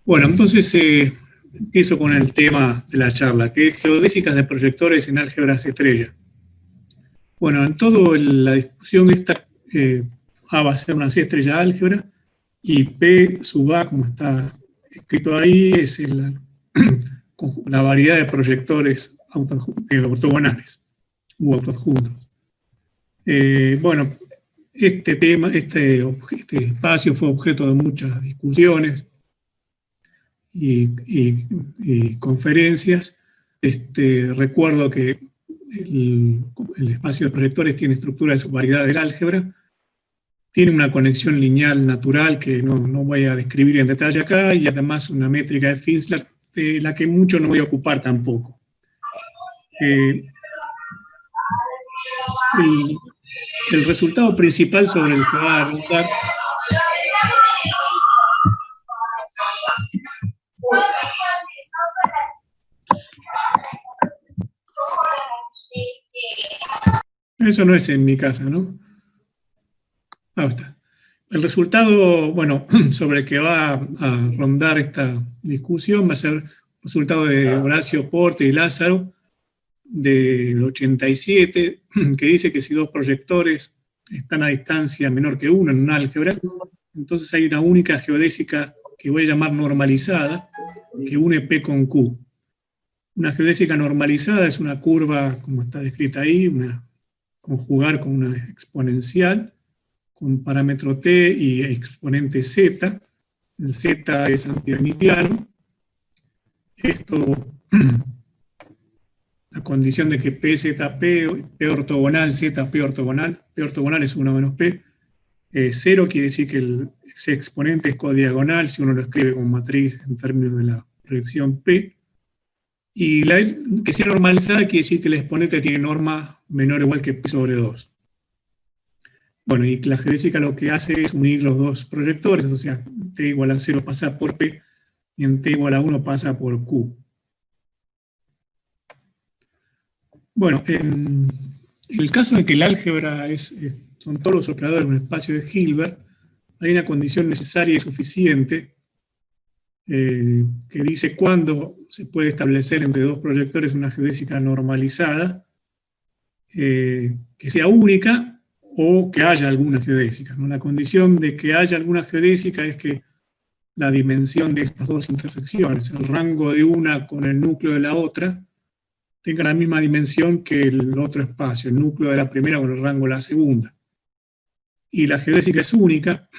Bueno, entonces empiezo con el tema de la charla, que es geodésicas de proyectores en álgebras estrella. Bueno, en toda la discusión esta, A va a ser una C estrella álgebra y P sub A, como está escrito ahí, es la variedad de proyectores ortogonales u autoadjuntos. Bueno, este espacio fue objeto de muchas discusiones y conferencias. Recuerdo que el espacio de proyectores tiene estructura de subvariedad del álgebra, tiene una conexión lineal natural que no voy a describir en detalle acá, y además una métrica de Finsler, de la que mucho no voy a ocupar tampoco. El resultado principal sobre el que va a rondar eso no es en mi casa, ¿no? Ahí está. El resultado, bueno, sobre el que va a rondar esta discusión va a ser el resultado de Horacio Porte y Lázaro del 87, que dice que si dos proyectores están a distancia menor que uno en un álgebra, entonces hay una única geodésica que voy a llamar normalizada, que une P con Q. Una geodésica normalizada es una curva, como está descrita ahí, conjugar con una exponencial, con parámetro t y exponente z. El z es antihermitiano. Esto, la condición de que P, Z, P ortogonal, Z, P ortogonal es 1 menos P. 0 quiere decir que ese exponente es codiagonal si uno lo escribe como matriz en términos de la proyección P. Y que sea normalizada quiere decir que el exponente tiene norma menor o igual que P sobre 2. Bueno, y la geodésica lo que hace es unir los dos proyectores, o sea, t igual a 0 pasa por P y en t igual a 1 pasa por Q. Bueno, en el caso de que el álgebra son todos los operadores de un espacio de Hilbert, hay una condición necesaria y suficiente que dice cuándo se puede establecer entre dos proyectores una geodésica normalizada que sea única o que haya alguna geodésica, ¿no? La condición de que haya alguna geodésica es que la dimensión de estas dos intersecciones, el rango de una con el núcleo de la otra, tenga la misma dimensión que el otro espacio, el núcleo de la primera con el rango de la segunda. Y la geodésica es única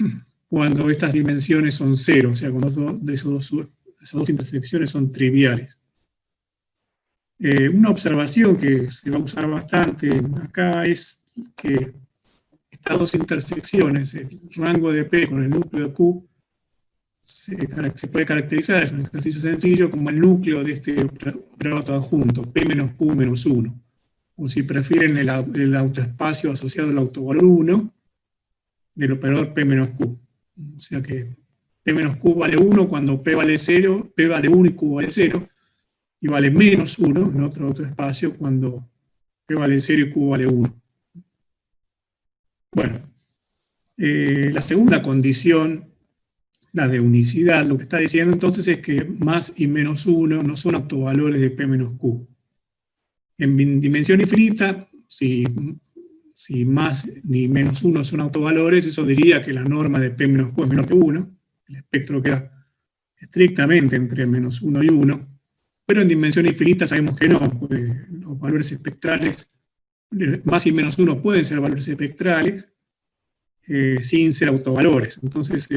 cuando estas dimensiones son cero, o sea, cuando esas dos intersecciones son triviales. Una observación que se va a usar bastante acá es que estas dos intersecciones, el rango de P con el núcleo de Q, se puede caracterizar, es un ejercicio sencillo, como el núcleo de este operador adjunto, P menos Q menos 1. O si prefieren el autoespacio asociado al autovalor 1 del operador P menos Q. O sea que P menos Q vale 1 cuando P vale 0, P vale 1 y Q vale 0, y vale menos 1 en otro autoespacio cuando P vale 0 y Q vale 1. Bueno, la segunda condición, la de unicidad, lo que está diciendo entonces es que más y menos 1 no son autovalores de P menos Q. En dimensión infinita, si más ni menos 1 son autovalores, eso diría que la norma de P menos Q es menor que 1, el espectro queda estrictamente entre menos 1 y 1, pero en dimensión infinita sabemos que no, los valores espectrales, más y menos 1 pueden ser valores espectrales sin ser autovalores. Entonces,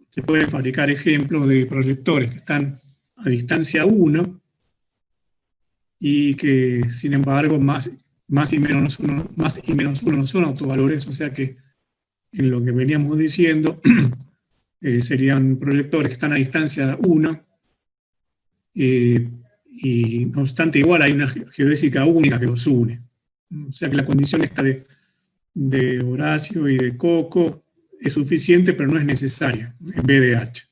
se pueden fabricar ejemplos de proyectores que están a distancia 1 y que, sin embargo, más y menos 1 no son autovalores, o sea que en lo que veníamos diciendo serían proyectores que están a distancia 1 y no obstante igual hay una geodésica única que los une. O sea que la condición esta de Horacio y de Coco es suficiente, pero no es necesaria en BDH.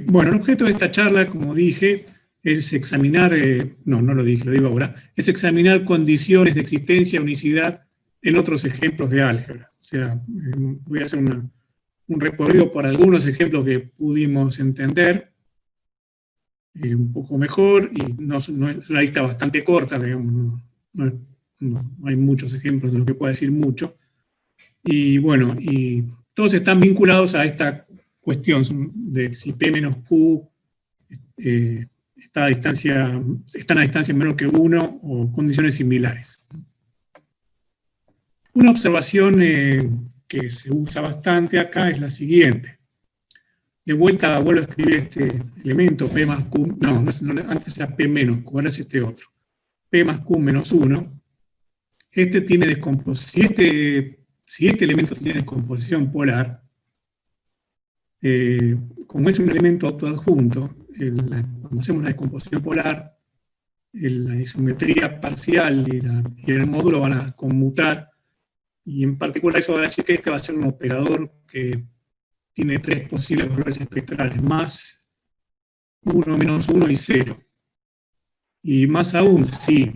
Bueno, el objeto de esta charla, como dije, es examinar, no lo dije, lo digo ahora, es examinar condiciones de existencia, unicidad en otros ejemplos de álgebra. O sea, voy a hacer un recorrido por algunos ejemplos que pudimos entender un poco mejor, y no es una lista bastante corta, digamos, no hay muchos ejemplos de lo que pueda decir mucho. Y bueno, y todos están vinculados a esta cuestión de si P menos Q están a distancia menor que 1 o condiciones similares. Una observación que se usa bastante acá es la siguiente. De vuelta vuelvo a escribir este elemento P más Q, antes era P menos Q, ahora es este otro. P más Q menos 1. Este tiene descomposición, si este elemento tiene descomposición polar, como es un elemento autoadjunto, cuando hacemos la descomposición polar, la isometría parcial y el módulo van a conmutar, y en particular eso va a decir que este va a ser un operador que tiene 3 posibles valores espectrales, más 1, menos 1 y 0. Y más aún, si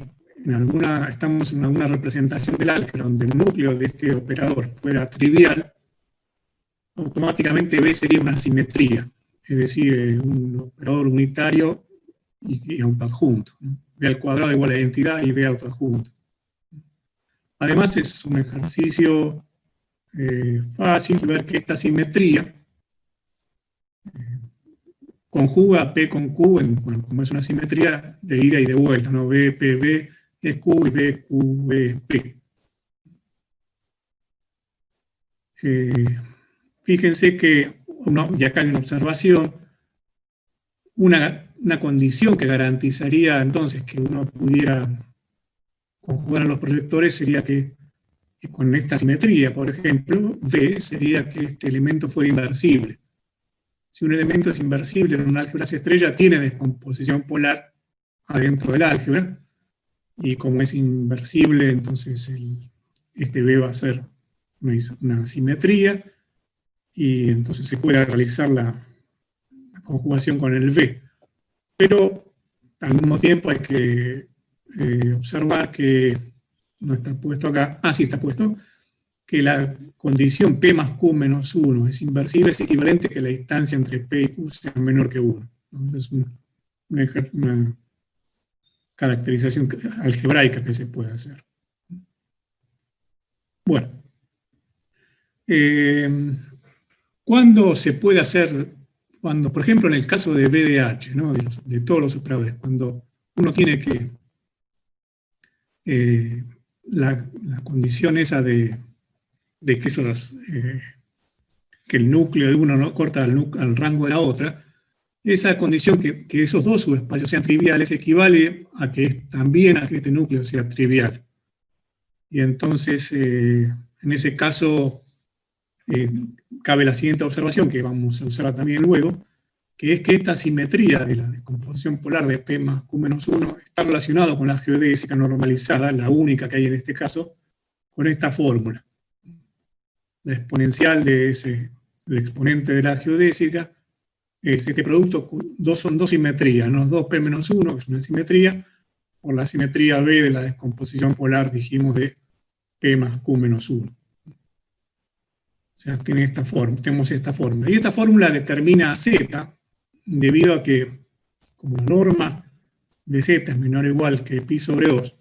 estamos en alguna representación del álgebra donde el núcleo de este operador fuera trivial, automáticamente B sería una simetría, es decir, un operador unitario y autoadjunto. B al cuadrado igual a identidad y B autoadjunto. Además es un ejercicio fácil ver que esta simetría conjuga P con Q, como es una simetría de ida y de vuelta, ¿no? B, P, B es Q y B, Q, B es P. Fíjense que, y acá hay una observación, una condición que garantizaría entonces que uno pudiera conjugar a los proyectores sería que con esta simetría, por ejemplo, V sería que este elemento fuera inversible. Si un elemento es inversible en un álgebra estrella, tiene descomposición polar adentro del álgebra, y como es inversible, entonces este B va a ser una simetría, y entonces se puede realizar la conjugación con el V. Pero al mismo tiempo hay que observar que no está puesto acá, sí está puesto, que la condición P más Q menos 1 es inversible, es equivalente a que la distancia entre P y Q sea menor que 1. Es una caracterización algebraica que se puede hacer. Bueno, ¿cuándo se puede hacer? Cuando, por ejemplo, en el caso de BDH, ¿no? de todos los operadores, cuando uno tiene que la condición esa de que el núcleo de uno no corta al rango de la otra, esa condición que esos dos subespacios sean triviales equivale a que también a que este núcleo sea trivial. Y entonces, en ese caso, cabe la siguiente observación, que vamos a usarla también luego, que es que esta simetría de la descomposición polar de P más Q menos 1 está relacionado con la geodésica normalizada, la única que hay en este caso, con esta fórmula. La exponencial del exponente de la geodésica es este producto, son dos simetrías, ¿no? 2P menos 1, que es una simetría, por la simetría B de la descomposición polar, dijimos, de P más Q menos 1. O sea, tenemos esta fórmula. Y esta fórmula determina Z, debido a que, como la norma de Z es menor o igual que pi sobre 2,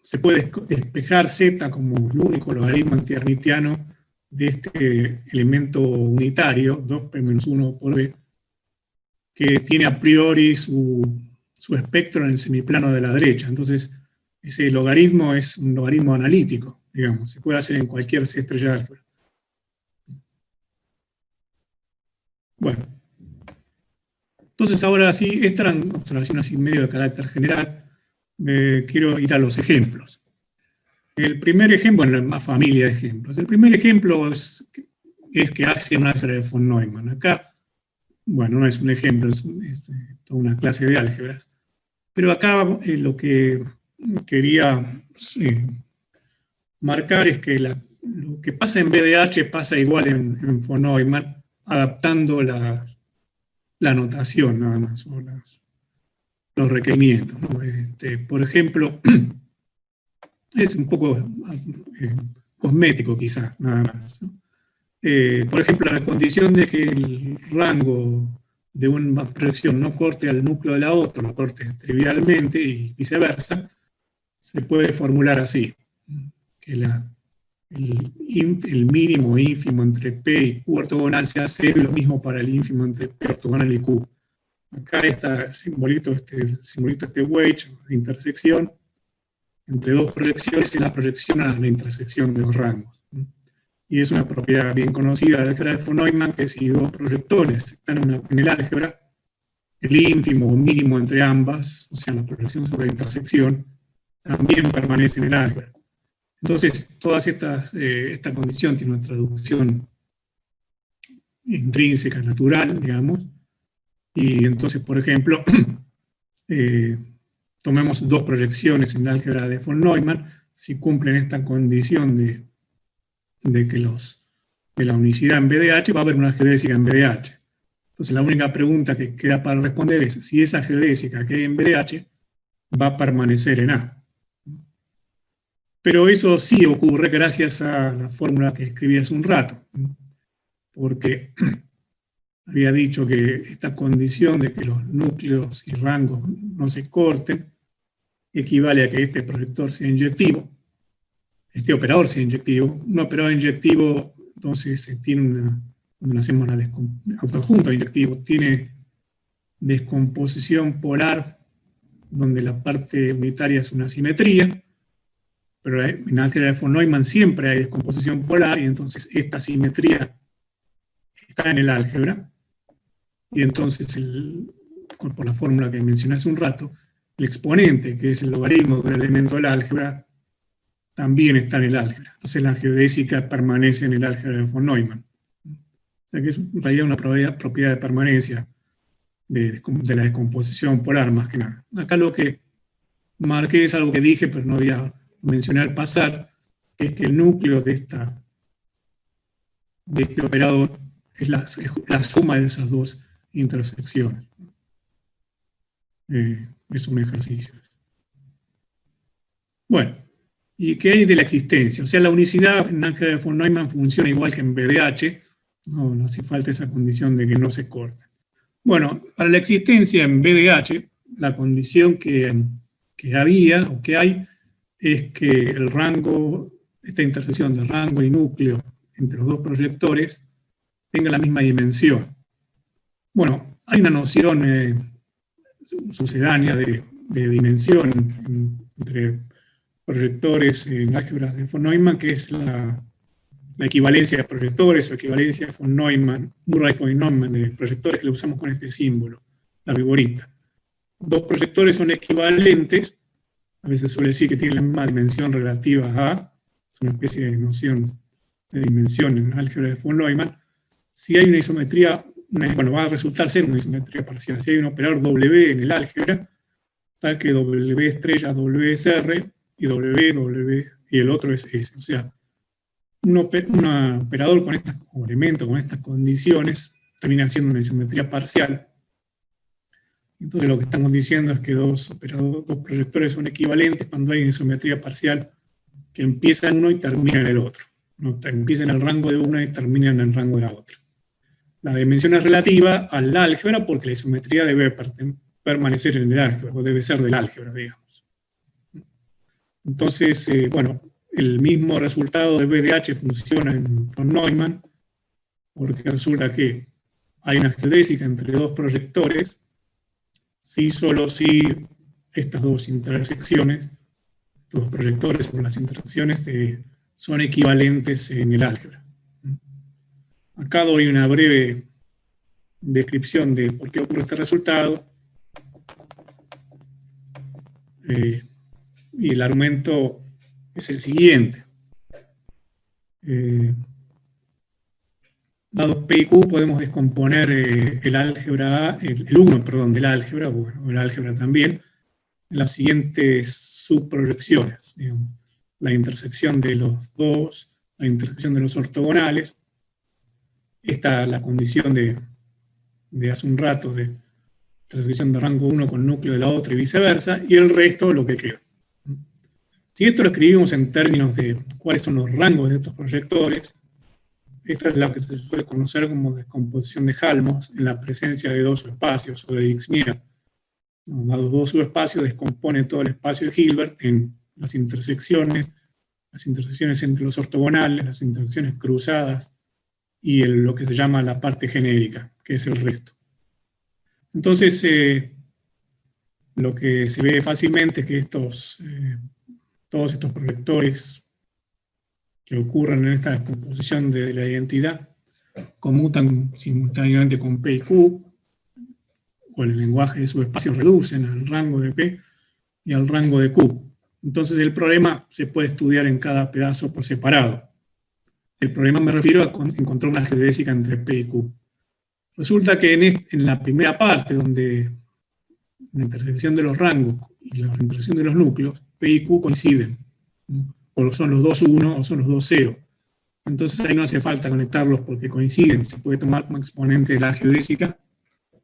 se puede despejar Z como el único logaritmo antihermitiano de este elemento unitario, 2P menos 1 por B, que tiene a priori su espectro en el semiplano de la derecha. Entonces, ese logaritmo es un logaritmo analítico, digamos, se puede hacer en cualquier C estrella de álgebra. Bueno, entonces ahora sí, esta era una observación así medio de carácter general. Quiero ir a los ejemplos. El primer ejemplo, bueno, una familia de ejemplos. El primer ejemplo es que hace un álgebra de von Neumann. Acá, bueno, no es un ejemplo, es toda una clase de álgebras. Pero acá lo que quería marcar es que lo que pasa en BDH pasa igual en von Neumann, adaptando la notación nada más, o los requerimientos, ¿no? Por ejemplo, Es un poco cosmético quizás, nada más, ¿no? Por ejemplo, la condición de que el rango de una proyección no corte al núcleo de la otra, lo corte trivialmente y viceversa, se puede formular así, que el mínimo ínfimo entre P y Q ortogonal sea cero y lo mismo para el ínfimo entre P ortogonal y Q. Acá está el simbolito este wedge, de intersección, entre dos proyecciones y la proyección a la intersección de los rangos. Y es una propiedad bien conocida del álgebra de von Neumann, que si dos proyectores están en el álgebra, el ínfimo o mínimo entre ambas, o sea, la proyección sobre la intersección, también permanece en el álgebra. Entonces, esta condición tiene una traducción intrínseca, natural, digamos, y entonces, por ejemplo, tomemos dos proyecciones en el álgebra de von Neumann, si cumplen esta condición de que de la unicidad en BDH, va a haber una geodésica en BDH. Entonces la única pregunta que queda para responder es si esa geodésica que hay en BDH va a permanecer en A. Pero eso sí ocurre gracias a la fórmula que escribí hace un rato, porque había dicho que esta condición de que los núcleos y rangos no se corten equivale a que este proyector sea inyectivo, este operador sea inyectivo. Un operador inyectivo, entonces, tiene cuando hacemos el conjunto inyectivo, tiene descomposición polar, donde la parte unitaria es una simetría, pero en el álgebra de von Neumann siempre hay descomposición polar, y entonces esta simetría está en el álgebra, y entonces, por la fórmula que mencioné hace un rato, el exponente, que es el logaritmo de un elemento del álgebra, también está en el álgebra. Entonces la geodésica permanece en el álgebra de von Neumann. O sea que es en realidad una propiedad de permanencia de la descomposición polar, más que nada. Acá lo que marqué es algo que dije, pero no voy a mencionar al pasar, que es que el núcleo de este operador es la suma de esas dos intersecciones. Es un ejercicio. Bueno, ¿y qué hay de la existencia? O sea, la unicidad en álgebra de von Neumann funciona igual que en BDH, no hace falta esa condición de que no se corte. Bueno, para la existencia en BDH, la condición que había o que hay es que el rango, esta intersección de rango y núcleo entre los dos proyectores tenga la misma dimensión. Bueno, hay una noción sucedánea de dimensión entre proyectores en álgebras de von Neumann, que es la equivalencia de proyectores o equivalencia de von Neumann, Murray-von Neumann, de proyectores que lo usamos con este símbolo, la viborita. Dos proyectores son equivalentes, a veces suele decir que tienen la misma dimensión relativa a, es una especie de noción de dimensión en álgebra de von Neumann. Si hay una isometría, bueno, va a resultar ser una isometría parcial. Si hay un operador W en el álgebra, tal que W estrella W es R y W y el otro es S. O sea, un operador con estas elementos, con estas condiciones, termina siendo una isometría parcial. Entonces lo que estamos diciendo es que dos proyectores son equivalentes cuando hay una isometría parcial que empieza en uno y termina en el otro. No, empieza en el rango de una y termina en el rango de la otra. La dimensión es relativa al álgebra porque la isometría debe permanecer en el álgebra, o debe ser del álgebra, digamos. Entonces, bueno, el mismo resultado de BDH funciona en von Neumann, porque resulta que hay una geodésica entre dos proyectores, si solo si estas dos intersecciones, los proyectores sobre las intersecciones, son equivalentes en el álgebra. Acá doy una breve descripción de por qué ocurre este resultado. Y el argumento es el siguiente. Dados P y Q, podemos descomponer el álgebra A, el 1, perdón, del álgebra, bueno, el álgebra también, en las siguientes subproyecciones. Digamos, la intersección de los dos, la intersección de los ortogonales. Esta es la condición de hace un rato de intersección de rango 1 con núcleo de la otra y viceversa, y el resto lo que queda. Si esto lo escribimos en términos de cuáles son los rangos de estos proyectores, esto es lo que se suele conocer como descomposición de Helmholtz en la presencia de dos subespacios, o de Dixmier. Dados dos subespacios, descompone todo el espacio de Hilbert en las intersecciones entre los ortogonales, las intersecciones cruzadas, y lo que se llama la parte genérica, que es el resto. Entonces, lo que se ve fácilmente es que todos estos proyectores que ocurren en esta descomposición de la identidad conmutan simultáneamente con P y Q, o el lenguaje de subespacios reducen al rango de P y al rango de Q. Entonces el problema se puede estudiar en cada pedazo por separado. El problema me refiero a encontrar una geodésica entre P y Q. Resulta que en la primera parte, donde la intersección de los rangos y la intersección de los núcleos, P y Q coinciden. O son los dos 1 o son los dos 0. Entonces ahí no hace falta conectarlos porque coinciden. Se puede tomar como exponente de la geodésica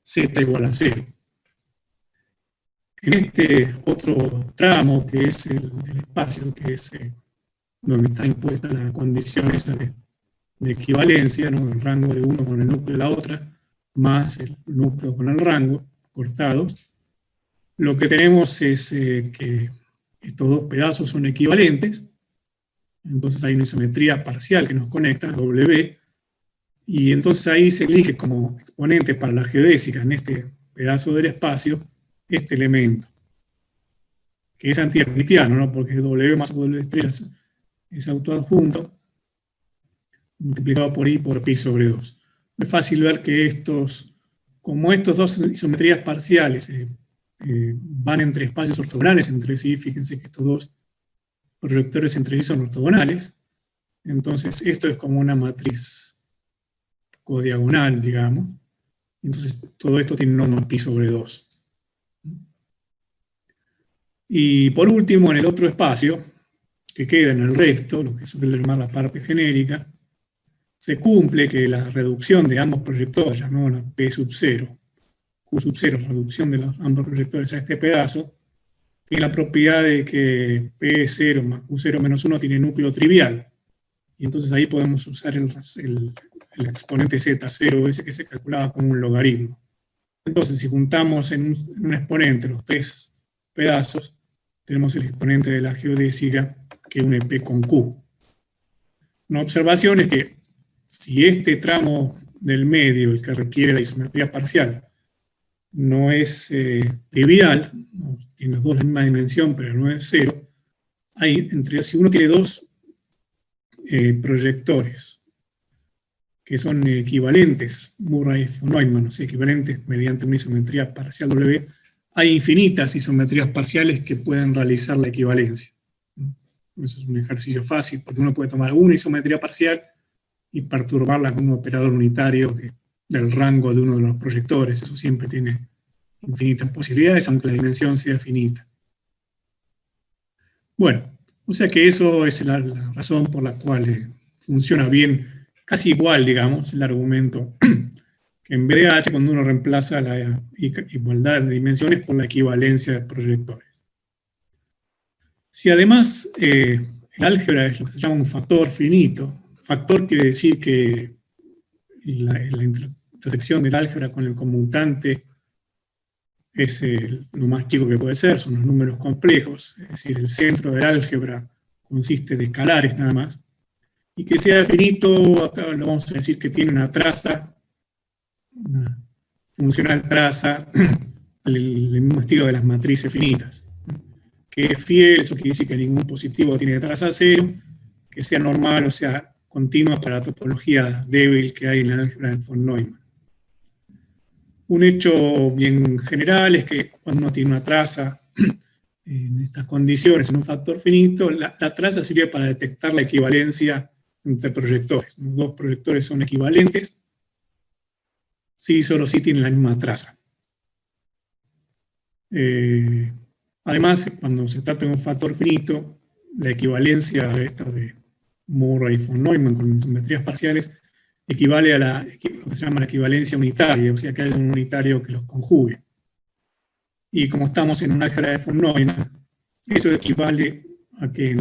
z igual a 0. En este otro tramo, que es el del espacio, que es donde está impuesta la condición esa de equivalencia, ¿no? El rango de uno con el núcleo de la otra, más el núcleo con el rango, cortados, lo que tenemos es que estos dos pedazos son equivalentes. Entonces hay una isometría parcial que nos conecta, W, y entonces ahí se elige como exponente para la geodésica en este pedazo del espacio este elemento, que es antihermitiano, ¿no? Porque W más W estrella es autoadjunto, multiplicado por I por pi sobre 2. Es fácil ver que como estos dos isometrías parciales van entre espacios ortogonales entre sí, fíjense que estos dos proyectores entre sí son ortogonales, entonces esto es como una matriz codiagonal, digamos, entonces todo esto tiene norma pi sobre 2. Y por último, en el otro espacio, que queda en el resto, lo que se suele llamar la parte genérica, se cumple que la reducción de ambos proyectores, llamémosla P sub 0, Q sub 0, reducción de ambos proyectores a este pedazo, tiene la propiedad de que P0 más Q0 menos 1 tiene núcleo trivial. Y entonces ahí podemos usar el exponente Z0, ese que se calculaba como un logaritmo. Entonces, si juntamos en un exponente los tres pedazos, tenemos el exponente de la geodésica, que une P con Q. Una observación es que si este tramo del medio, el que requiere la isometría parcial, no es trivial, tiene los dos la misma dimensión, pero no es 0, si uno tiene dos proyectores que son equivalentes, Murray y von Neumann, o sea, equivalentes mediante una isometría parcial W, hay infinitas isometrías parciales que pueden realizar la equivalencia. Eso es un ejercicio fácil, porque uno puede tomar una isometría parcial y perturbarla con un operador unitario del rango de uno de los proyectores. Eso siempre tiene infinitas posibilidades, aunque la dimensión sea finita. Bueno, o sea que eso es la razón por la cual funciona bien, casi igual, digamos, el argumento que en vez de H, cuando uno reemplaza la igualdad de dimensiones por la equivalencia de proyectores. Si además el álgebra es lo que se llama un factor finito, factor quiere decir que la intersección del álgebra con el conmutante es lo más chico que puede ser, son los números complejos, es decir, el centro del álgebra consiste de escalares nada más, y que sea finito, acá lo vamos a decir que tiene una traza, una funcional traza, el mismo estilo de las matrices finitas, que es fiel, eso quiere decir que ningún positivo tiene traza cero, que sea normal, o sea, continua para la topología débil que hay en la álgebra de von Neumann. Un hecho bien general es que cuando uno tiene una traza en estas condiciones, en un factor finito, la traza sirve para detectar la equivalencia entre proyectores. Los dos proyectores son equivalentes si solo si tienen la misma traza. Además, cuando se trata de un factor finito, la equivalencia de Murray y von Neumann con simetrías parciales equivale a lo que se llama la equivalencia unitaria, o sea que hay un unitario que los conjugue. Y como estamos en una álgebra de von Neumann, eso equivale a que en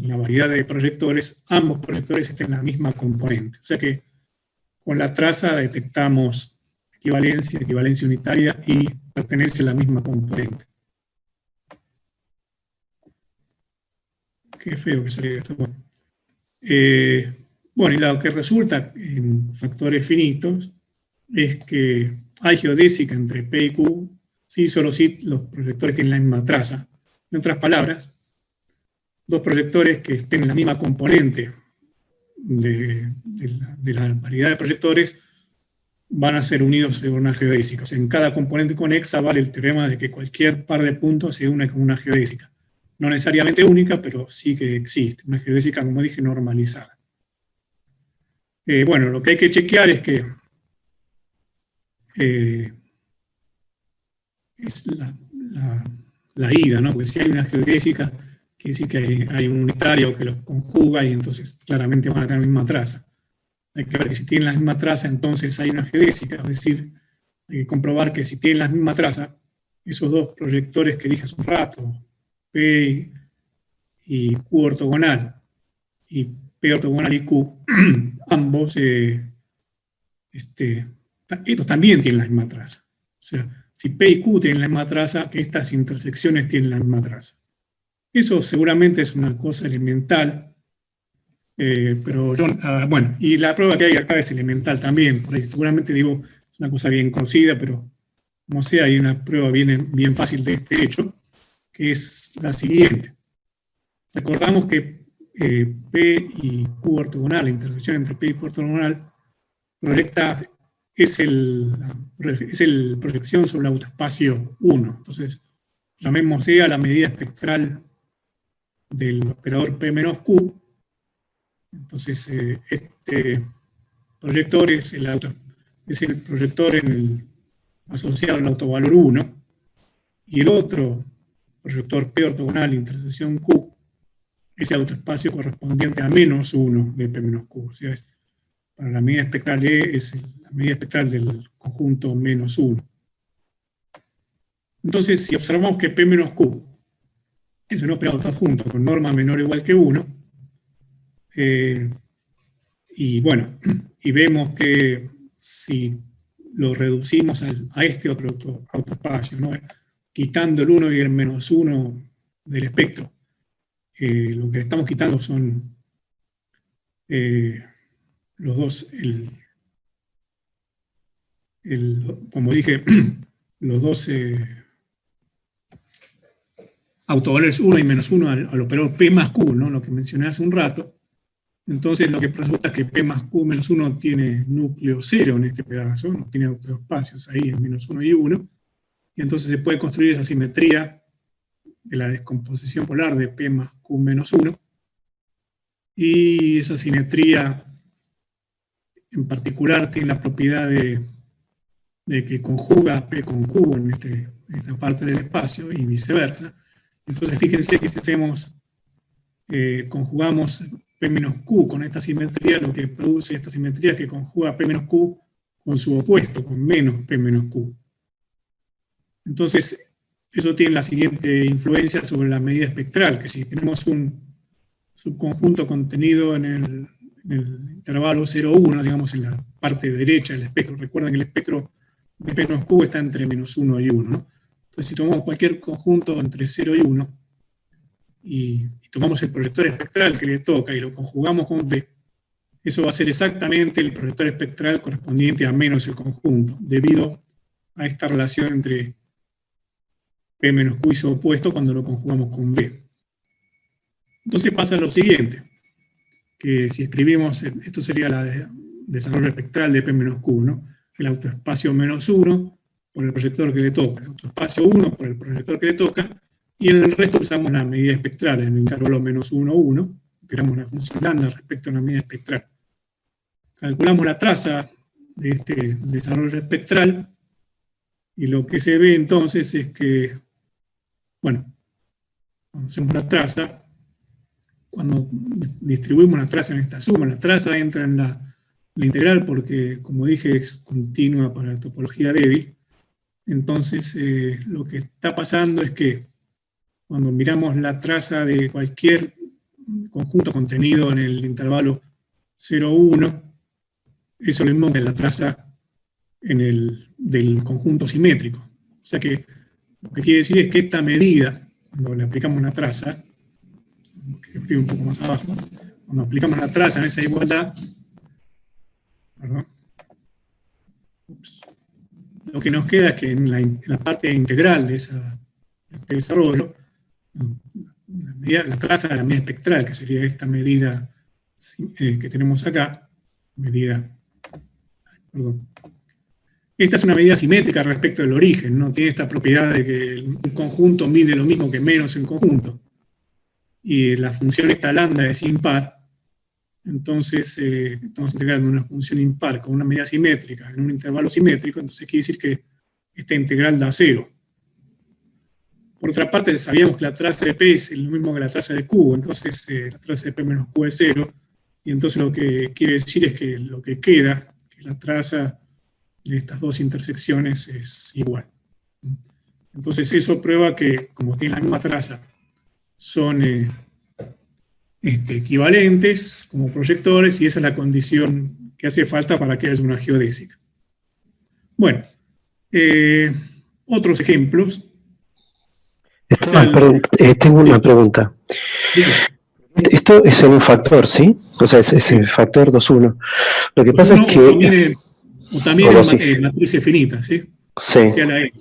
la variedad de proyectores, ambos proyectores estén en la misma componente. O sea que con la traza detectamos equivalencia unitaria y pertenencia a la misma componente. Qué feo que salió esto. Bueno, y lo que resulta en factores finitos es que hay geodésica entre P y Q, solo si los proyectores tienen la misma traza. En otras palabras, dos proyectores que estén en la misma componente de la variedad de proyectores van a ser unidos según una geodésica. O sea, en cada componente conexa vale el teorema de que cualquier par de puntos se une con una geodésica. No necesariamente única, pero sí que existe. Una geodésica, como dije, normalizada. Bueno, lo que hay que chequear es que es la ida, ¿no? Porque si hay una geodésica, quiere decir que hay un unitario que los conjuga y entonces claramente van a tener la misma traza. Hay que ver que si tienen la misma traza, entonces hay una geodésica, es decir, hay que comprobar que si tienen la misma traza, esos dos proyectores que dije hace un rato, P y Q ortogonal, y P ortogonal y Q, ambos, estos también tienen la misma traza. O sea, si P y Q tienen la misma traza, que estas intersecciones tienen la misma traza. Eso seguramente es una cosa elemental, pero bueno, y la prueba que hay acá es elemental también, por ahí seguramente digo, es una cosa bien conocida, pero como sea, hay una prueba bien fácil de este hecho, que es la siguiente. Recordamos que P y Q ortogonal, la intersección entre P y Q ortogonal, es el proyección sobre el autoespacio 1. Entonces, llamémosle a la medida espectral del operador P menos Q. Entonces, este proyector es el proyector asociado al autovalor 1, y el otro proyector P ortogonal intersección Q es el autoespacio correspondiente a menos 1 de P menos Q. O sea, para la medida espectral E es la medida espectral del conjunto menos 1. Entonces, si observamos que P menos Q es un operador adjunto con norma menor o igual que 1, y bueno, y vemos que si lo reducimos a este otro autoespacio, ¿no? Quitando el 1 y el menos 1 del espectro, lo que estamos quitando son los dos, como dije, los dos autovalores 1 y menos 1 al operador P más Q, ¿no? Lo que mencioné hace un rato. Entonces lo que resulta es que P más Q menos 1 tiene núcleo 0 en este pedazo, no tiene autoespacios ahí en menos 1 y 1, y entonces se puede construir esa simetría de la descomposición polar de P más Q menos 1, y esa simetría en particular tiene la propiedad de que conjuga P con Q en esta parte del espacio y viceversa. Entonces fíjense que si conjugamos P menos Q con esta simetría, lo que produce esta simetría es que conjuga P menos Q con su opuesto, con menos P menos Q. Entonces, eso tiene la siguiente influencia sobre la medida espectral, que si tenemos un subconjunto contenido en el intervalo 0,1, digamos en la parte derecha del espectro, recuerden que el espectro de P menos Q está entre menos 1 y 1, ¿no? Entonces, si tomamos cualquier conjunto entre 0 y 1, y tomamos el proyector espectral que le toca y lo conjugamos con V, eso va a ser exactamente el proyector espectral correspondiente a menos el conjunto, debido a esta relación entre P menos Q y su opuesto cuando lo conjugamos con V. Entonces pasa lo siguiente, que si escribimos, esto sería el desarrollo espectral de P menos Q, ¿no? El autoespacio menos 1 por el proyector que le toca, el autoespacio 1 por el proyector que le toca, y en el resto usamos la medida espectral, en el intervalo menos 1, 1, creamos una función lambda respecto a la medida espectral. Calculamos la traza de este desarrollo espectral, y lo que se ve entonces es que, bueno, cuando hacemos la traza, cuando distribuimos la traza en esta suma, la traza entra en la integral porque, como dije, es continua para la topología débil. Entonces, lo que está pasando es que cuando miramos la traza de cualquier conjunto contenido en el intervalo 0, 1, eso es lo mismo que la traza del conjunto simétrico. O sea que lo que quiere decir es que esta medida, cuando le aplicamos una traza, que escribo un poco más abajo, cuando aplicamos la traza en esa igualdad, perdón, lo que nos queda es que en la parte integral de este desarrollo, la traza de la medida espectral, que sería esta medida que tenemos acá, perdón. Esta es una medida simétrica respecto del origen, ¿no? Tiene esta propiedad de que un conjunto mide lo mismo que menos el conjunto. Y la función esta lambda es impar. Entonces, estamos integrando una función impar con una medida simétrica en un intervalo simétrico, entonces quiere decir que esta integral da 0. Por otra parte, sabíamos que la traza de P es lo mismo que la traza de Q, entonces la traza de P menos Q es 0, y entonces lo que quiere decir es que lo que queda, que la traza de estas dos intersecciones es igual. Entonces eso prueba que, como tienen la misma traza, son equivalentes como proyectores, y esa es la condición que hace falta para que haya una geodésica. Bueno, otros ejemplos. Tengo una pregunta. Esto es en un factor, ¿sí? O sea, es el factor 2,1. Lo que pasa es que... O también en matrices finitas, ¿sí? Sí. Hacia la N.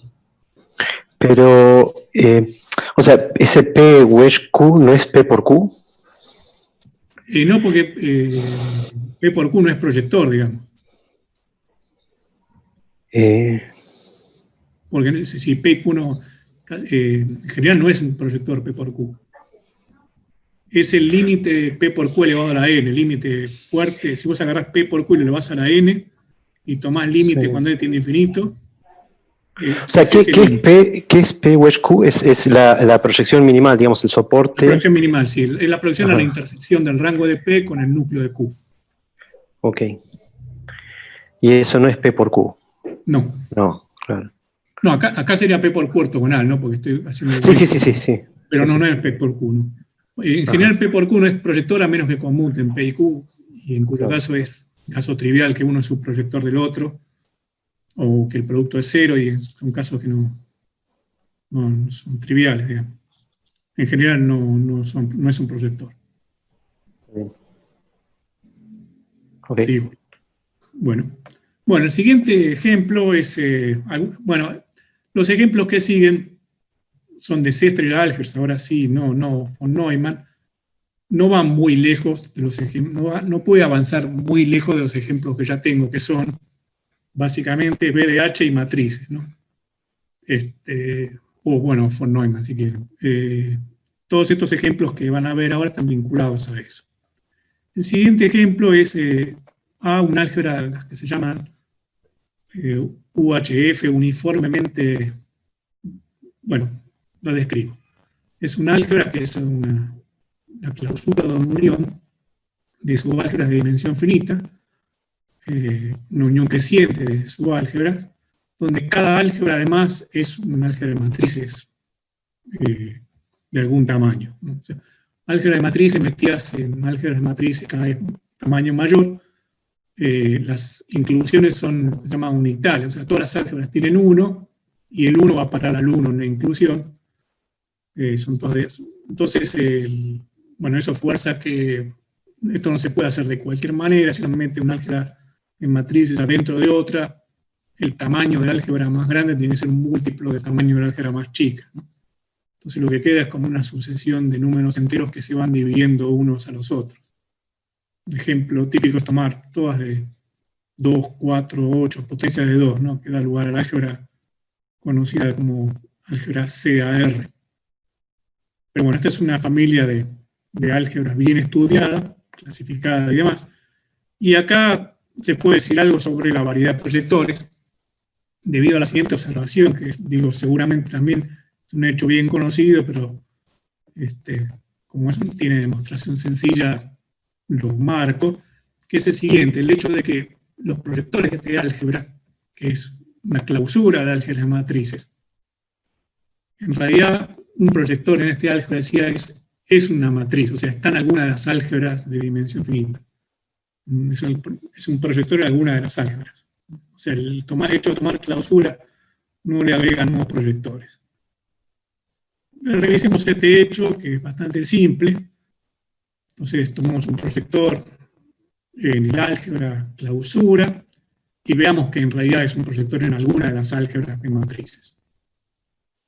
Pero, o sea, ese P wedge Q no es P por Q. No, porque P por Q no es proyector, digamos. Porque si P y Q no, en general no es un proyector P por Q. Es el límite P por Q elevado a la N, el límite fuerte. Si vos agarrás P por Q y le vas a la N, y tomás límite cuando N tiende a infinito. O sea, ¿qué es P wedge Q? Es la proyección minimal, digamos, el soporte. La proyección minimal, sí. Es la proyección a la intersección del rango de P con el núcleo de Q. Ok. Y eso no es P por Q. No. No, claro. No, acá sería P por Q ortogonal, ¿no? Porque estoy haciendo... Sí. Pero no es P por Q, ¿no? En general P por Q no es proyector a menos que conmuten P y Q, y en cuyo caso es caso trivial que uno es subproyector del otro, o que el producto es 0, y son casos que no son triviales, digamos. En general no es un proyector. Okay. Sí. Bueno, el siguiente ejemplo es... los ejemplos que siguen son de Sestrer-Algers, ahora sí, no von Neumann. No va muy lejos de los ejemplos, no puede avanzar muy lejos de los ejemplos que ya tengo, que son básicamente BDH y matrices, ¿no? Von Neumann, si quieren. Todos estos ejemplos que van a ver ahora están vinculados a eso. El siguiente ejemplo es un álgebra, las que se llaman UHF, uniformemente, lo describo. Es un álgebra que es una clausura de unión de subálgebras de dimensión finita, una unión creciente de subálgebras, donde cada álgebra además es un álgebra de matrices de algún tamaño, ¿no? O sea, álgebras de matrices metidas en álgebras de matrices cada vez tamaño mayor. Las inclusiones se llaman unitarias, o sea, todas las álgebras tienen 1, y el 1 va a parar al 1 en la inclusión. Son todas de eso. Entonces, eso fuerza que esto no se puede hacer de cualquier manera, simplemente una álgebra en matrices adentro de otra. El tamaño del álgebra más grande tiene que ser un múltiplo del tamaño de la álgebra más chica, ¿no? Entonces lo que queda es como una sucesión de números enteros que se van dividiendo unos a los otros. Un ejemplo típico es tomar todas de 2, 4, 8, potencias de 2, ¿no? Que da lugar a la álgebra conocida como álgebra CAR. Pero bueno, esta es una familia de álgebras bien estudiada, clasificada y demás. Y acá se puede decir algo sobre la variedad de proyectores, debido a la siguiente observación, que seguramente también es un hecho bien conocido, pero como tiene demostración sencilla, lo marco, que es el siguiente: el hecho de que los proyectores de este álgebra, que es una clausura de álgebras matrices, en realidad un proyector en este álgebra decía es una matriz, o sea, está en alguna de las álgebras de dimensión finita. Es un proyector en alguna de las álgebras. O sea, el hecho de tomar clausura no le agrega nuevos proyectores. Revisemos este hecho, que es bastante simple. Entonces, tomamos un proyector en el álgebra clausura y veamos que en realidad es un proyector en alguna de las álgebras de matrices.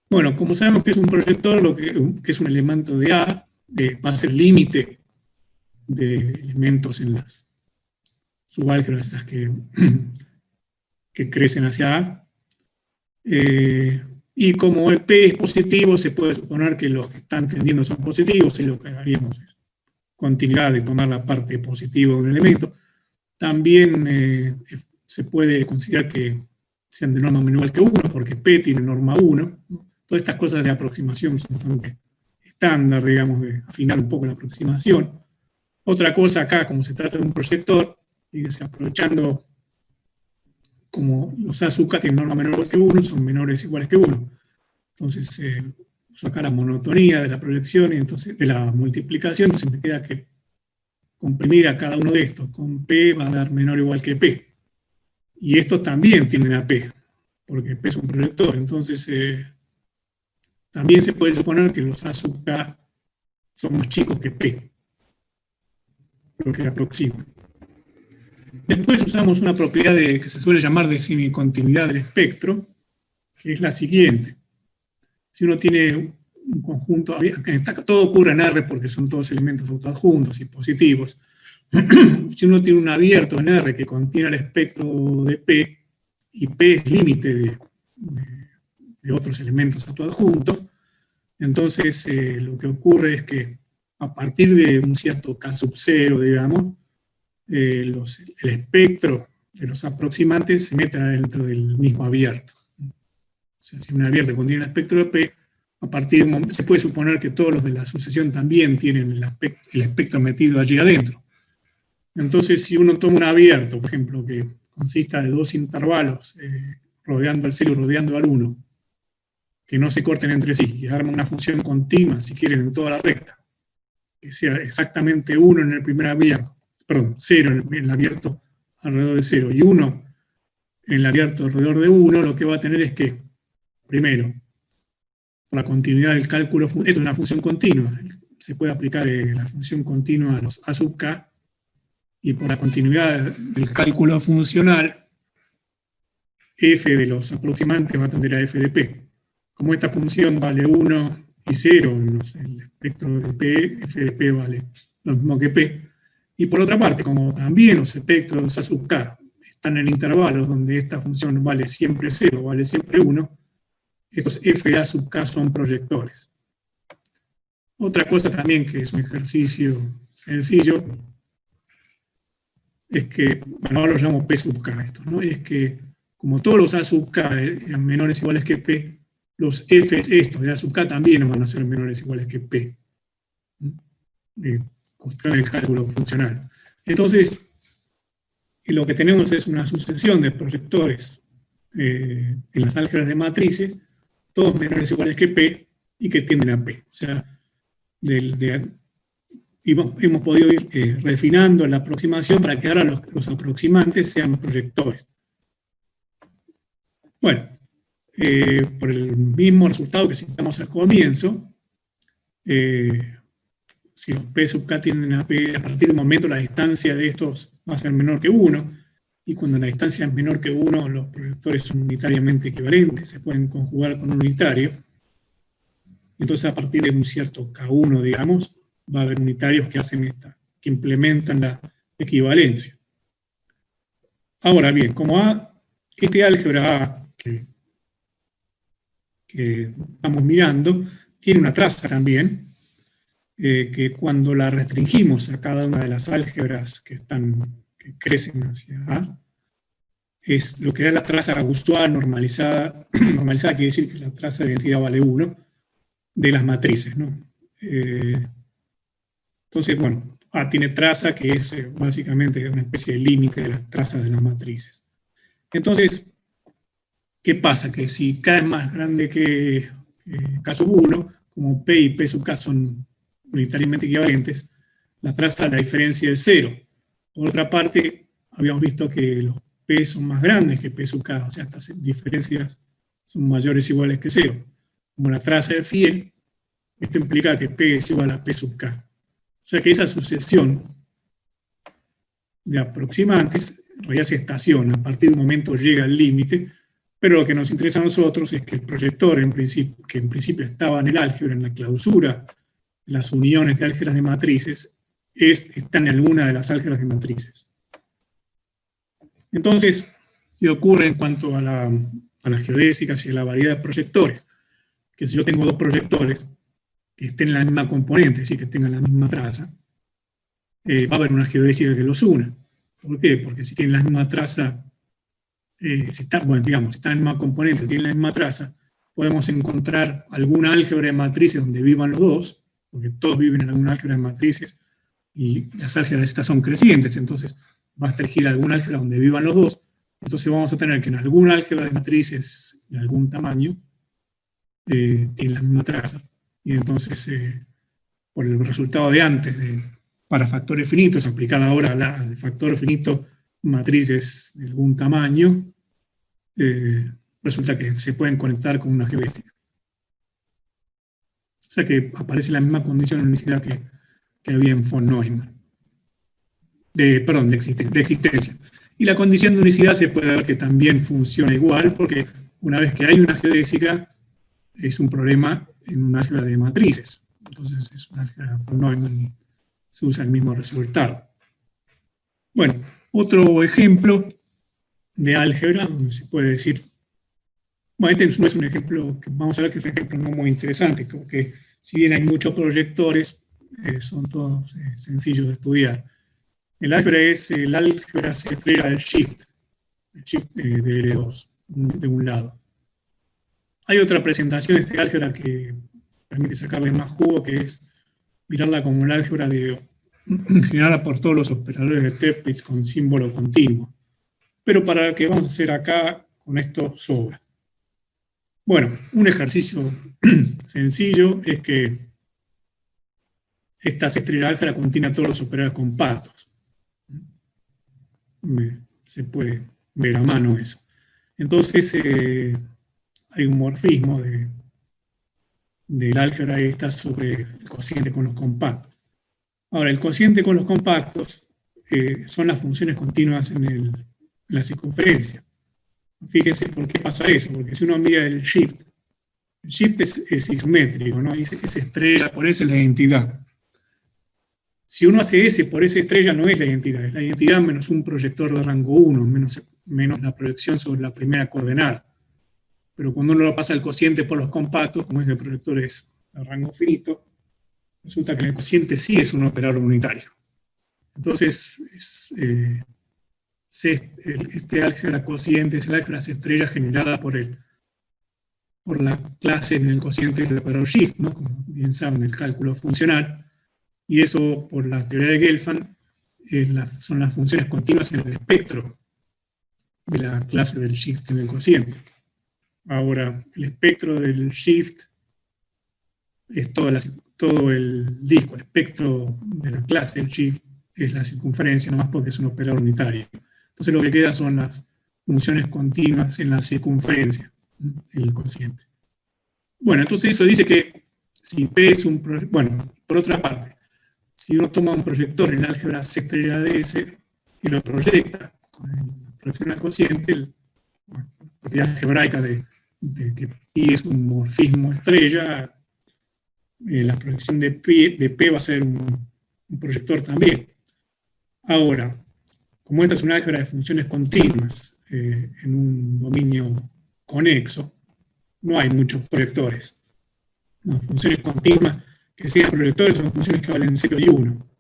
Bueno, como sabemos que es un proyector, que es un elemento de A, va a ser límite de elementos en las subálgebras esas que crecen hacia A. Y como el P es positivo, se puede suponer que los que están tendiendo son positivos, y lo que haríamos es continuidad de tomar la parte positiva de un elemento. También se puede considerar que sean de norma menor que 1, porque P tiene norma 1. Todas estas cosas de aproximación son bastante estándar, digamos, de afinar un poco la aproximación. Otra cosa acá, como se trata de un proyector, fíjense, aprovechando como los A sub k tienen norma menor que 1, son menores o iguales que 1. Entonces, uso acá la monotonía de la proyección y entonces de la multiplicación, entonces me queda que comprimir a cada uno de estos con P va a dar menor o igual que P. Y estos también tienden a P, porque P es un proyector. Entonces, también se puede suponer que los A sub k son más chicos que P, lo que aproxima. Después usamos una propiedad que se suele llamar de semicontinuidad del espectro, que es la siguiente. Si uno tiene un conjunto, todo ocurre en R porque son todos elementos autoadjuntos y positivos. Si uno tiene un abierto en R que contiene el espectro de P, y P es límite de otros elementos autoadjuntos, entonces lo que ocurre es que a partir de un cierto K sub 0, digamos, el espectro de los aproximantes se mete dentro del mismo abierto. O sea, si un abierto contiene el espectro de P, a partir de un momento, se puede suponer que todos los de la sucesión también tienen el espectro metido allí adentro. Entonces, si uno toma un abierto, por ejemplo, que consista de dos intervalos rodeando al 0 y rodeando al 1, que no se corten entre sí, y arma una función continua, si quieren, en toda la recta, que sea exactamente 1 en el primer abierto, perdón, 0 en el abierto alrededor de 0 y 1 en el abierto alrededor de 1, lo que va a tener es que, primero, por la continuidad del cálculo, esto es una función continua, se puede aplicar la función continua a los A sub k, y por la continuidad del cálculo funcional, f de los aproximantes va a tender a f de p. Como esta función vale 1 y 0 en el espectro de p, f de p vale lo mismo que p. Y por otra parte, como también los espectros A sub k están en intervalos donde esta función vale siempre 0, vale siempre 1, estos f de A sub k son proyectores. Otra cosa también que es un ejercicio sencillo es que, bueno, ahora lo llamo P sub k esto, ¿no? Es que como todos los A sub k eran menores o iguales que P, los F estos de A sub k también van a ser menores o iguales que P. Cuestión del cálculo funcional. Entonces, lo que tenemos es una sucesión de proyectores en las álgebras de matrices, todos menores o iguales que P y que tienden a P. O sea, hemos podido ir refinando la aproximación para que ahora los aproximantes sean proyectores. Bueno, por el mismo resultado que citamos al comienzo, si los P sub k tienden a P, a partir del momento la distancia de estos va a ser menor que 1, y cuando la distancia es menor que 1, los proyectores son unitariamente equivalentes, se pueden conjugar con un unitario. Entonces, a partir de un cierto K1, digamos, va a haber unitarios que hacen que implementan la equivalencia. Ahora bien, como este álgebra A que estamos mirando tiene una traza también, que cuando la restringimos a cada una de las álgebras que crecen hacia A, es lo que da la traza usual normalizada. Normalizada quiere decir que la traza de identidad vale 1 de las matrices, ¿no? Entonces, bueno, A tiene traza que es básicamente una especie de límite de las trazas de las matrices. Entonces, ¿qué pasa? Que si K es más grande que K sub 1, como P y P sub K son unitariamente equivalentes, la traza de la diferencia es 0. Por otra parte, habíamos visto que los P son más grandes que P sub K, o sea, estas diferencias son mayores o iguales que 0. Como la traza es fiel, esto implica que P es igual a P sub K. O sea que esa sucesión de aproximantes en realidad se estaciona, a partir de un momento llega al límite, pero lo que nos interesa a nosotros es que el proyector, que en principio estaba en el álgebra, en la clausura de las uniones de álgebras de matrices, está en alguna de las álgebras de matrices. Entonces, ¿qué ocurre en cuanto a las geodésicas y a la variedad de proyectores? Que si yo tengo dos proyectores que estén en la misma componente, es decir, que tengan la misma traza, va a haber una geodésica que los una. ¿Por qué? Porque si tienen la misma traza, si están en la misma componente, tienen la misma traza, podemos encontrar alguna álgebra de matrices donde vivan los dos, porque todos viven en alguna álgebra de matrices, y las álgebras estas son crecientes, entonces basta elegir alguna álgebra donde vivan los dos, entonces vamos a tener que en alguna álgebra de matrices de algún tamaño tiene la misma traza, y entonces por el resultado de antes, para factores finitos, aplicada ahora al factor finito matrices de algún tamaño, resulta que se pueden conectar con una geodésica. O sea que aparece la misma condición de unicidad que había en von Neumann. De existencia. Y la condición de unicidad se puede ver que también funciona igual, porque una vez que hay una geodésica, es un problema en un álgebra de matrices. Entonces es un álgebra de von Neumann y se usa el mismo resultado. Bueno, otro ejemplo de álgebra, donde se puede decir, bueno, este no es un ejemplo, vamos a ver que es un ejemplo no muy interesante, como que si bien hay muchos proyectores, son todos sencillos de estudiar. El álgebra es el álgebra se estrella del shift, el shift de L2, de un lado. Hay otra presentación de este álgebra que permite sacarle más jugo, que es mirarla como el álgebra generada por todos los operadores de Toeplitz con símbolo continuo. Pero para lo que vamos a hacer acá, con esto sobra. Bueno, un ejercicio sencillo es que esta estrella álgebra contiene a todos los operadores compactos. Se puede ver a mano eso. Entonces, hay un morfismo del álgebra esta sobre el cociente con los compactos. Ahora, el cociente con los compactos son las funciones continuas en la circunferencia. Fíjense por qué pasa eso, porque si uno mira el shift es isométrico, ¿no? Es estrella, por eso es la identidad. Si uno hace S por esa estrella, no es la identidad menos un proyector de rango 1, menos la proyección sobre la primera coordenada. Pero cuando uno lo pasa al cociente por los compactos, como este proyector es de rango finito, resulta que el cociente sí es un operador unitario. Entonces, este álgebra cociente es el álgebra estrella generada por la clase en el cociente del operador shift, ¿no? Como bien saben, el cálculo funcional. Y eso, por la teoría de Gelfand, son las funciones continuas en el espectro de la clase del shift en el cociente. Ahora, el espectro del shift es todo el disco, el espectro de la clase del shift es la circunferencia, nomás porque es un operador unitario. Entonces lo que queda son las funciones continuas en la circunferencia, en el cociente. Bueno, entonces eso dice que si P es un proyector, bueno, por otra parte, si uno toma un proyector en álgebra C estrella de S y lo proyecta con la proyección al cociente, la propiedad algebraica de que pi es un morfismo estrella, la proyección de P va a ser un proyector también. Ahora, como esta es una álgebra de funciones continuas en un dominio conexo, no hay muchos proyectores. No, funciones continuas que sean proyectores son funciones que valen 0 y 1.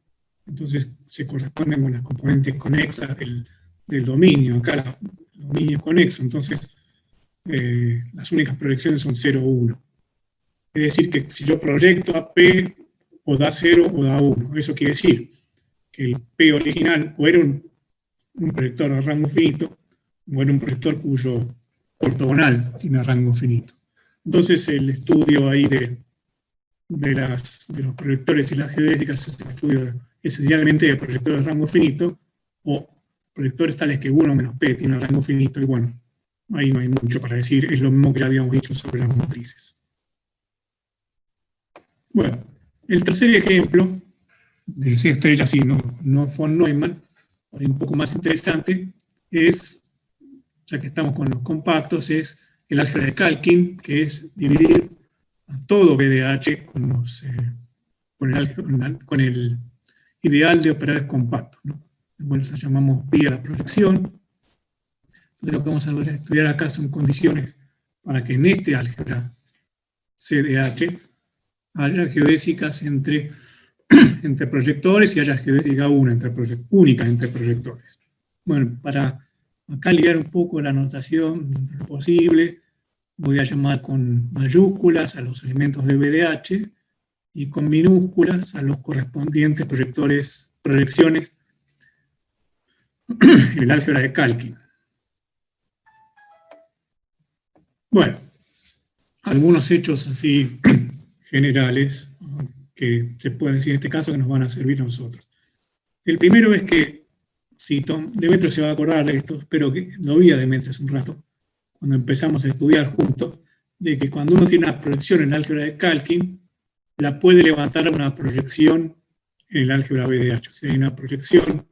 Entonces se corresponden con las componentes conexas del dominio. Acá el dominio es conexo, entonces las únicas proyecciones son 0 o 1. Es decir, que si yo proyecto a P, o da 0 o da 1. Eso quiere decir que el P original o era un proyector de rango finito, o era un proyector cuyo ortogonal tiene rango finito. Entonces el estudio ahí de de los proyectores y las geodésicas se estudia esencialmente de proyectores de rango finito, o proyectores tales que 1 menos P tiene rango finito, y bueno, ahí no hay mucho para decir, es lo mismo que ya habíamos dicho sobre las matrices. Bueno, el tercer ejemplo de C estrella, sí, no von Neumann, un poco más interesante, es, ya que estamos con los compactos, es el álgebra de Calkin, que es dividir a todo BDH con el ideal de operadores compactos, ¿no? Bueno, eso llamamos vía de proyección. Entonces lo que vamos a estudiar acá son condiciones para que en este álgebra CDH haya geodésicas entre proyectores y haya geodésica única entre proyectores. Bueno, para acá ligar un poco la notación dentro de lo posible, voy a llamar con mayúsculas a los elementos de BDH y con minúsculas a los correspondientes proyecciones en el álgebra de Calkin. Bueno, algunos hechos así generales que se pueden decir en este caso que nos van a servir a nosotros. El primero es que, si Demetrio se va a acordar de esto, espero que lo vi a Demetrio hace un rato, cuando empezamos a estudiar juntos, de que cuando uno tiene una proyección en el álgebra de Calkin, la puede levantar a una proyección en el álgebra BDH. O sea, hay una proyección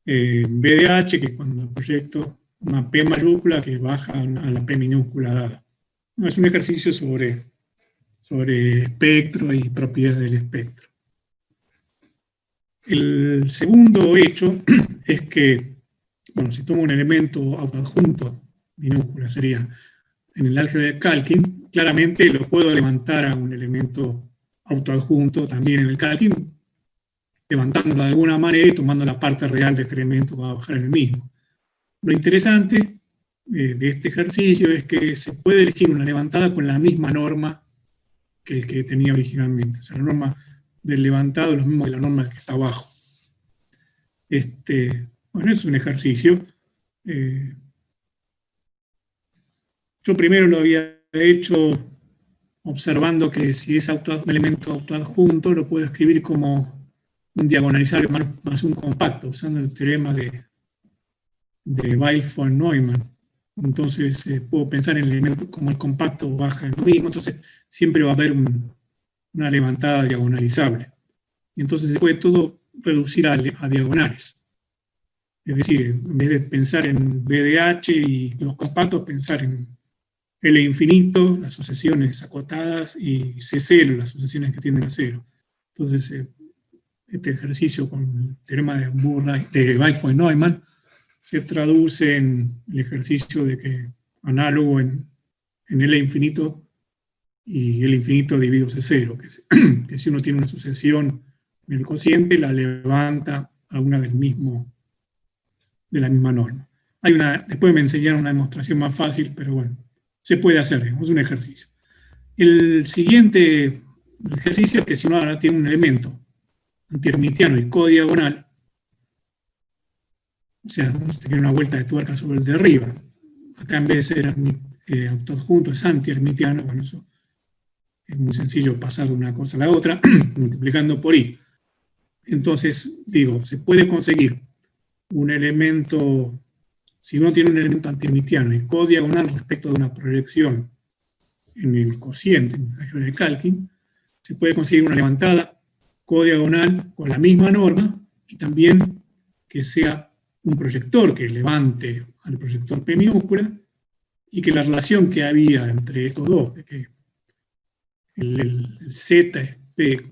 BDH que cuando proyecto una P mayúscula que baja a la P minúscula dada. Es un ejercicio sobre espectro y propiedades del espectro. El segundo hecho es que, bueno, si tomo un elemento autoadjunto, minúscula sería, en el álgebra de Calkin, claramente lo puedo levantar a un elemento autoadjunto también en el Calkin, levantándolo de alguna manera y tomando la parte real de este elemento para bajar en el mismo. Lo interesante de este ejercicio es que se puede elegir una levantada con la misma norma que el que tenía originalmente. O sea, la norma del levantado es lo mismo que la norma que está abajo. Bueno, es un ejercicio. Yo primero lo había hecho observando que si es un elemento autoadjunto, lo puedo escribir como un diagonalizable más un compacto, usando el teorema de Weil-von Neumann. Entonces puedo pensar en el elemento como el compacto baja en lo mismo, entonces siempre va a haber una levantada diagonalizable. Y entonces se puede todo reducir a diagonales. Es decir, en vez de pensar en BDH y los compactos, pensar en L infinito, las sucesiones acotadas, y C0, las sucesiones que tienden a cero. Entonces, este ejercicio con el teorema de Weil-von Neumann se traduce en el ejercicio de que análogo en L infinito y L infinito dividido C0, que si uno tiene una sucesión en el cociente, la levanta a una de la misma norma. Después me enseñaron una demostración más fácil, pero bueno, se puede hacer, es un ejercicio. El siguiente ejercicio es que si uno ahora tiene un elemento antihermitiano y codiagonal, o sea, vamos a tener una vuelta de tuerca sobre el de arriba. Acá en vez de ser autoadjunto es antihermitiano, bueno, eso es muy sencillo pasar de una cosa a la otra, multiplicando por i. Entonces, digo, se puede conseguir un elemento, si uno tiene un elemento antihermitiano y codiagonal respecto de una proyección en el cociente, en el álgebra de Calkin, se puede conseguir una levantada codiagonal con la misma norma y también que sea un proyector que levante al proyector P minúscula y que la relación que había entre estos dos, de que el Z es P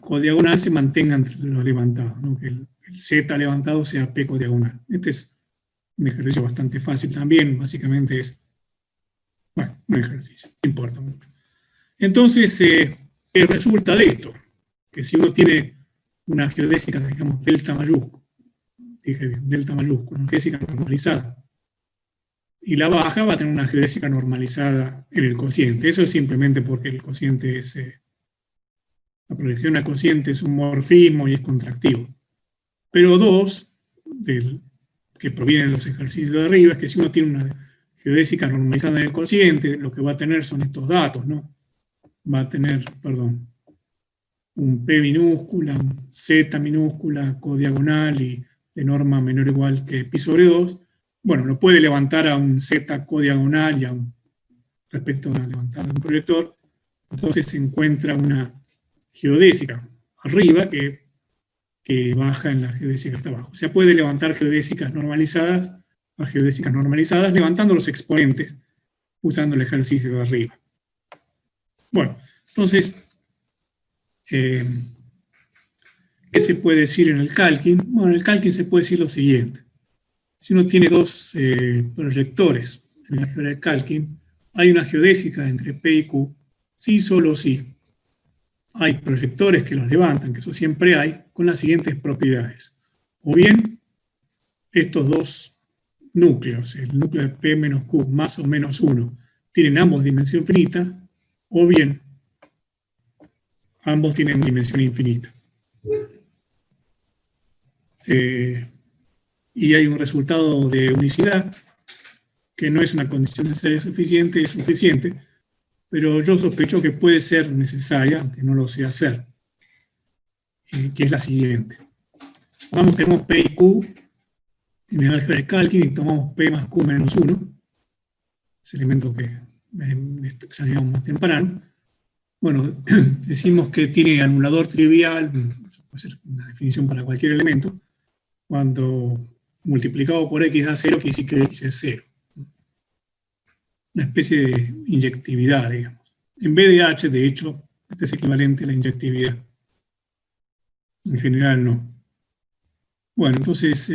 codiagonal, se mantenga entre los levantados, ¿no? Que el Z levantado sea P codiagonal. Este es un ejercicio bastante fácil también, básicamente es, bueno, un ejercicio, no importa mucho. Entonces, ¿qué resulta de esto? Que si uno tiene una geodésica, digamos, delta mayúscula, dije bien, delta mayúscula, una geodésica normalizada, y la baja va a tener una geodésica normalizada en el cociente. Eso es simplemente porque el cociente es, la proyección al cociente es un morfismo y es contractivo. Pero dos, que provienen de los ejercicios de arriba, es que si uno tiene una geodésica normalizada en el cociente, lo que va a tener son estos datos, ¿no? va a tener, perdón, un P minúscula, un Z minúscula, codiagonal y de norma menor o igual que pi sobre 2, bueno, lo puede levantar a un Z codiagonal y a un, respecto a la levantada de un proyector. Entonces se encuentra una geodésica arriba que baja en la geodésica que está abajo. O sea, puede levantar geodésicas normalizadas a geodésicas normalizadas, levantando los exponentes usando el ejercicio de arriba. Bueno, entonces, ¿qué se puede decir en el Calkin? Bueno, en el Calkin se puede decir lo siguiente. Si uno tiene dos proyectores en el álgebra de Calkin, hay una geodésica entre P y Q, sí, solo sí. Hay proyectores que los levantan, que eso siempre hay, con las siguientes propiedades. O bien, estos dos núcleos, el núcleo de P menos Q más o menos 1, tienen ambos dimensión finita, o bien, ambos tienen dimensión infinita. Y hay un resultado de unicidad, que no es una condición necesaria suficiente, es suficiente, pero yo sospecho que puede ser necesaria, aunque no lo sé hacer, que es la siguiente. Supongamos que tenemos P y Q en el álgebra de Calkin y tomamos P más Q menos 1, ese elemento que examinamos más temprano. Bueno, decimos que tiene anulador trivial, puede ser una definición para cualquier elemento, cuando multiplicado por x da 0, quiere decir que x es 0. Una especie de inyectividad, digamos. En vez de h, de hecho, este es equivalente a la inyectividad. En general no. Bueno, entonces,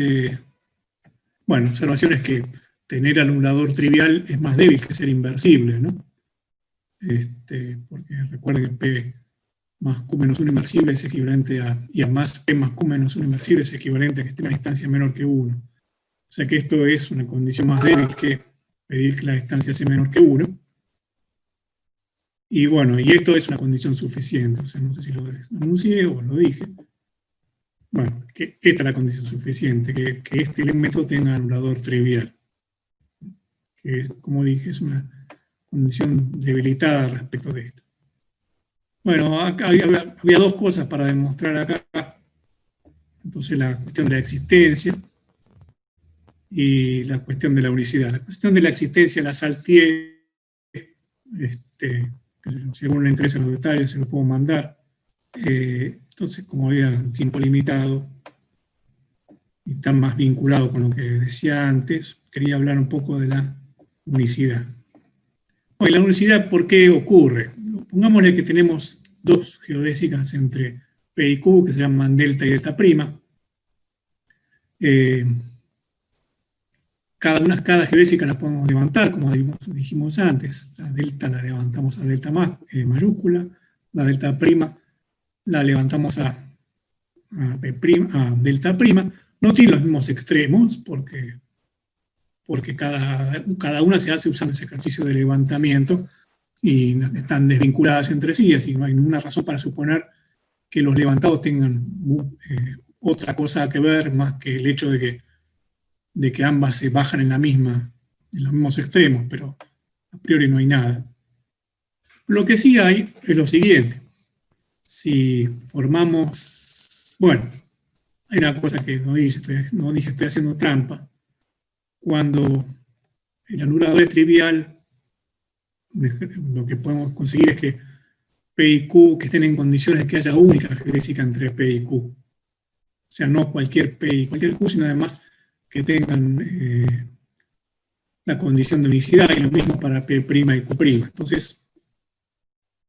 observación es que tener anulador trivial es más débil que ser inversible, ¿no? Porque recuerden que P más Q menos 1 inversible es equivalente a, y además P más Q menos 1 inversible es equivalente a que esté en una distancia menor que 1. O sea que esto es una condición más débil que pedir que la distancia sea menor que 1. Y bueno, y esto es una condición suficiente. O sea, no sé si lo anuncié o lo dije. Bueno, que esta es la condición suficiente, que este elemento tenga anulador trivial. Que es, como dije, es una condición debilitada respecto de esto. Bueno, acá había dos cosas para demostrar acá. Entonces la cuestión de la existencia y la cuestión de la unicidad. La cuestión de la existencia la salteé, si a alguno le interesan los detalles se los puedo mandar. Entonces, como había un tiempo limitado y está más vinculado con lo que decía antes, quería hablar un poco de la unicidad. Bueno, la unicidad, ¿por qué ocurre? Pongámosle que tenemos dos geodésicas entre P y Q, que se llaman delta y delta prima. Cada geodésica la podemos levantar, como dijimos antes. La delta la levantamos a delta mayúscula, la delta prima la levantamos a delta prima. No tiene los mismos extremos, porque cada una se hace usando ese ejercicio de levantamiento y están desvinculadas entre sí, así no hay ninguna razón para suponer que los levantados tengan otra cosa que ver más que el hecho de que ambas se bajan en los mismos extremos, pero a priori no hay nada. Lo que sí hay es lo siguiente. Si formamos, bueno, hay una cosa que no dije, estoy haciendo trampa. Cuando el anulador es trivial, lo que podemos conseguir es que P y Q que estén en condiciones de que haya única geodésica entre P y Q. O sea, no cualquier P y cualquier Q, sino además que tengan la condición de unicidad, y lo mismo para P' y Q'. Entonces,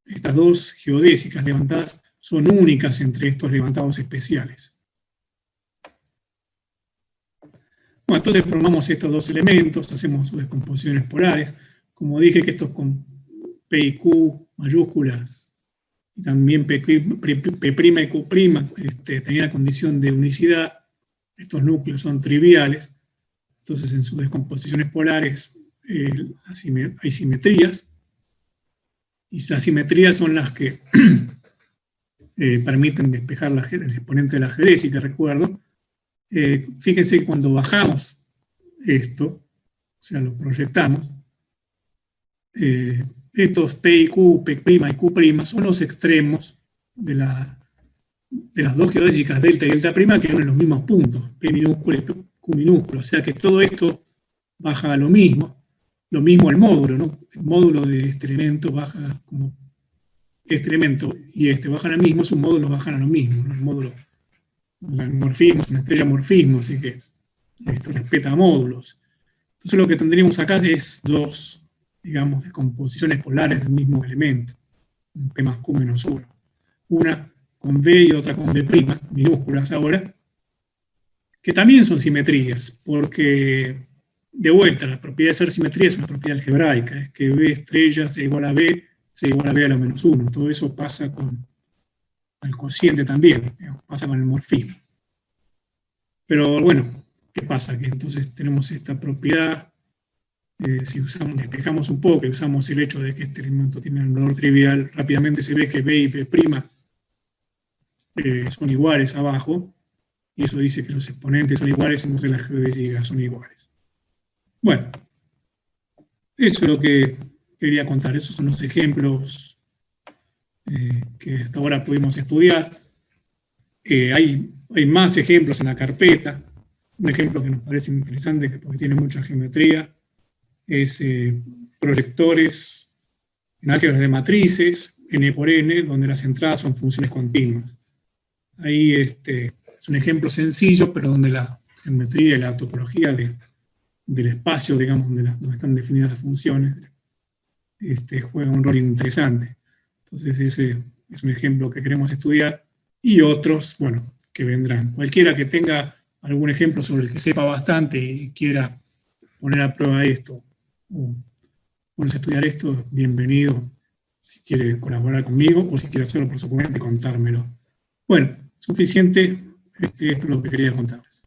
estas dos geodésicas levantadas son únicas entre estos levantados especiales. Bueno, entonces formamos estos dos elementos, hacemos sus descomposiciones polares. Como dije que estos con P y Q mayúsculas, y también P' y Q' tenían la condición de unicidad, estos núcleos son triviales, entonces en sus descomposiciones polares hay simetrías, y las simetrías son las que permiten despejar el exponente de la geodésica, recuerdo. Fíjense que cuando bajamos esto, o sea, lo proyectamos, estos P y Q, P' y Q', son los extremos de las dos geodésicas delta y delta', que van en los mismos puntos, P minúscula y Q minúscula. O sea que todo esto baja a lo mismo el módulo, ¿no? El módulo de este elemento baja como este elemento y este bajan al mismo, sus módulos bajan a lo mismo, ¿no? El módulo, el morfismo es una estrella morfismo, así que esto respeta módulos. Entonces lo que tendríamos acá es dos, digamos, descomposiciones polares del mismo elemento, P más Q menos 1. Una con V y otra con B', minúsculas ahora, que también son simetrías, porque de vuelta, la propiedad de ser simetría es una propiedad algebraica, es que B estrella sea igual a B a lo menos 1. Todo eso pasa con el cociente también, digamos, pasa con el morfismo. Pero bueno, ¿qué pasa? Que entonces tenemos esta propiedad, si despejamos un poco y usamos el hecho de que este elemento tiene un valor trivial, rápidamente se ve que B y B' son iguales abajo, y eso dice que los exponentes son iguales, entonces las geodésicas son iguales. Bueno, eso es lo que quería contar. Esos son los ejemplos que hasta ahora pudimos estudiar. Hay más ejemplos en la carpeta. Un ejemplo que nos parece interesante, porque tiene mucha geometría, es proyectores en álgebras de matrices, n por n, donde las entradas son funciones continuas. Ahí es un ejemplo sencillo, pero donde la geometría y la topología del espacio, digamos, donde están definidas las funciones, juega un rol interesante. Entonces ese es un ejemplo que queremos estudiar, y otros, bueno, que vendrán. Cualquiera que tenga algún ejemplo sobre el que sepa bastante y quiera poner a prueba esto, o ponerse a estudiar esto, bienvenido, si quiere colaborar conmigo, o si quiere hacerlo por su cuenta y contármelo. Bueno, suficiente, esto es lo que quería contarles.